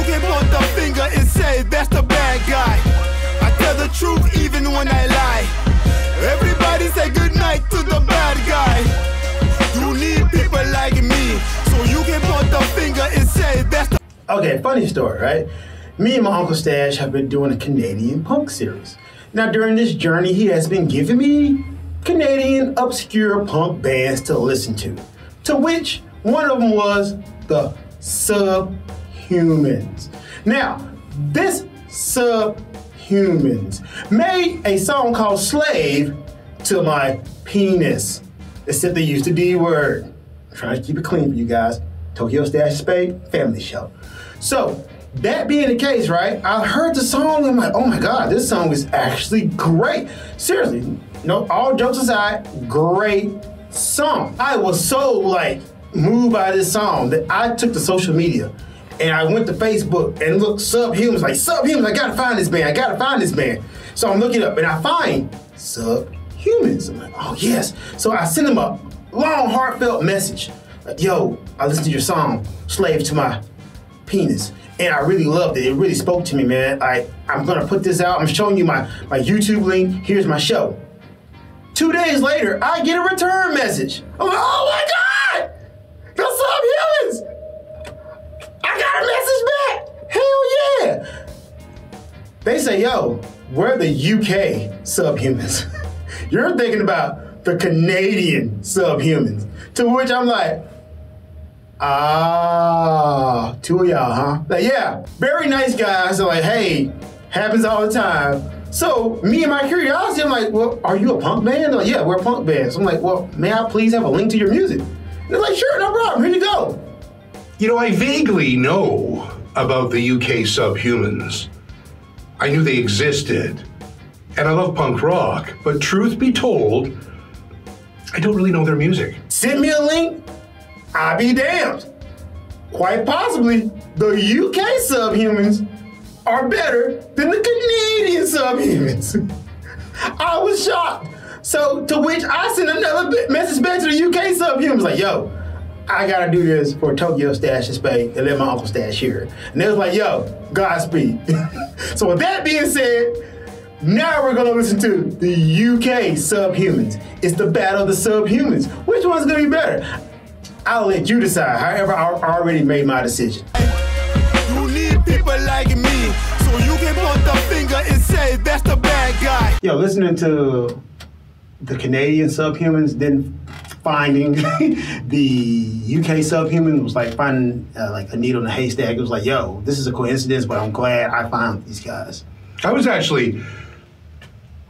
can point the finger and say that's the bad guy. I tell the truth even when I lie. Everybody say goodnight to the bad guy. You need people like me, so you can point the finger and say that's the... Okay, funny story, right? Me and my Uncle Stash have been doing a Canadian punk series. Now, during this journey, he has been giving me Canadian obscure punk bands to listen to which one of them was the Subhumans. Now, this Subhumans made a song called Slave to My Penis, except they used the D word. I'm trying to keep it clean for you guys. Tokyo Stash and Spade, family show. So, that being the case, right, I heard the song and I'm like, oh my God, this song is actually great. Seriously, no, all jokes aside, great song. I was so like moved by this song that I took to social media and I went to Facebook and looked Subhumans, like Subhumans, I gotta find this band, I gotta find this band. So I'm looking up and I find Subhumans. I'm like, oh yes. So I sent them a long, heartfelt message. Like, yo, I listened to your song, Slave to My Penis. And I really loved it. It really spoke to me, man. I'm gonna put this out. I'm showing you my YouTube link. Here's my show. 2 days later, I get a return message. I'm like, oh my God! The Subhumans! I got a message back! Hell yeah! They say, yo, we're the UK Subhumans. You're thinking about the Canadian Subhumans. To which I'm like, ah, two of y'all, huh? Like, yeah, very nice guys. They're like, hey, happens all the time. So me and my curiosity, I'm like, well, are you a punk band? They're like, yeah, we're a punk band. So I'm like, well, may I please have a link to your music? And they're like, sure, no problem, here you go. You know, I vaguely know about the UK Subhumans. I knew they existed, and I love punk rock, but truth be told, I don't really know their music. Send me a link, I'll be damned. Quite possibly, the UK Subhumans are better than the Canadian Subhumans. I was shocked. So, to which I sent another message back to the UK Subhumans, like, yo, I gotta do this for Tokyo Stash and Spade and let my Uncle Stash hear it. And they was like, yo, Godspeed. So with that being said, now we're gonna listen to the UK Subhumans. It's the battle of the Subhumans. Which one's gonna be better? I'll let you decide. However, I already made my decision. You need people like me, so you can point the finger and say that's the bad guy. Yo, listening to the Canadian Subhumans, then finding the UK Subhuman was like finding like a needle in a haystack. It was like, yo, this is a coincidence, but I'm glad I found these guys. I was actually,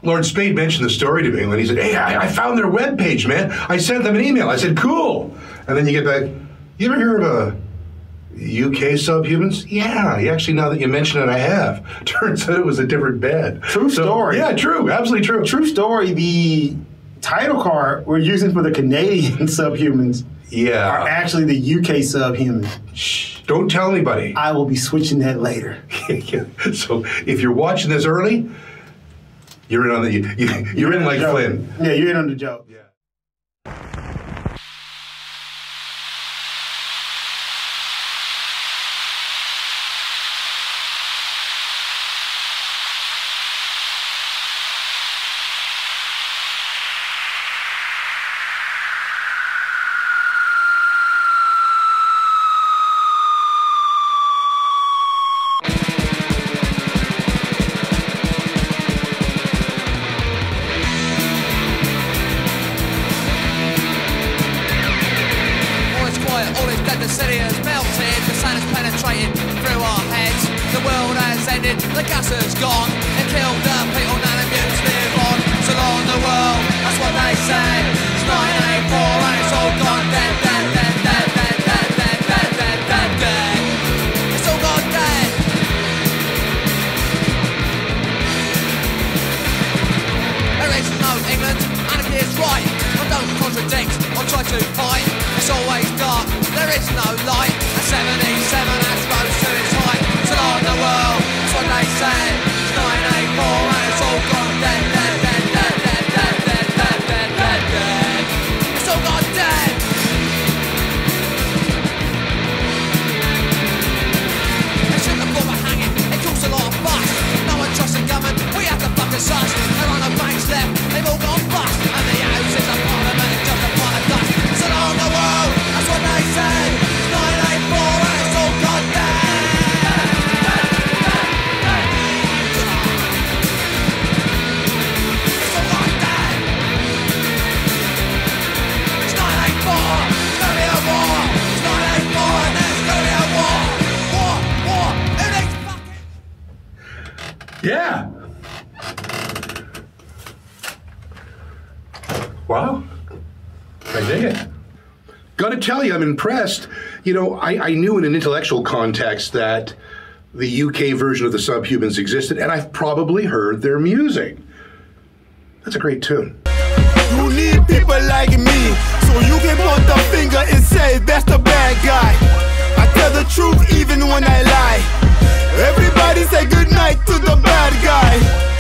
Lord Spade mentioned the story to me when he said, hey, I found their webpage, man. I sent them an email. I said, cool. And then you get back, you ever hear of a UK Subhumans? Yeah, actually, now that you mention it, I have. Turns out it was a different band. True story. Yeah, true, absolutely true. True story, the title card we're using for the Canadian Subhumans are actually the UK Subhumans. Shh, don't tell anybody. I will be switching that later. So if you're watching this early, you're in on the, you're in like Flynn. Yeah, you're in on the joke. Yeah. The gas has gone and killed the people, none of you live on. So long the world, that's what they say. It's 984 and it's all gone dead, dead, dead, dead, dead, dead, dead, dead, dead, dead, dead. It's all gone dead. There is no England, anarchy is right. I don't contradict or try to fight. It's always dark, there is no light. And 77 has rose to its height. So long the world, that's what they say. It's 984 and it's all gone dead, dead, dead, dead, dead, dead, dead, dead, dead, dead, dead. It's all gone dead. They should have Yeah. Wow. I dig it. Gotta tell you, I'm impressed. You know, I knew in an intellectual context that the UK version of the Subhumans existed, and I've probably heard their music. That's a great tune. You need people like me, so you can point the finger and say that's the bad guy. I tell the truth even when I lie. Everybody say goodnight to the bad guy.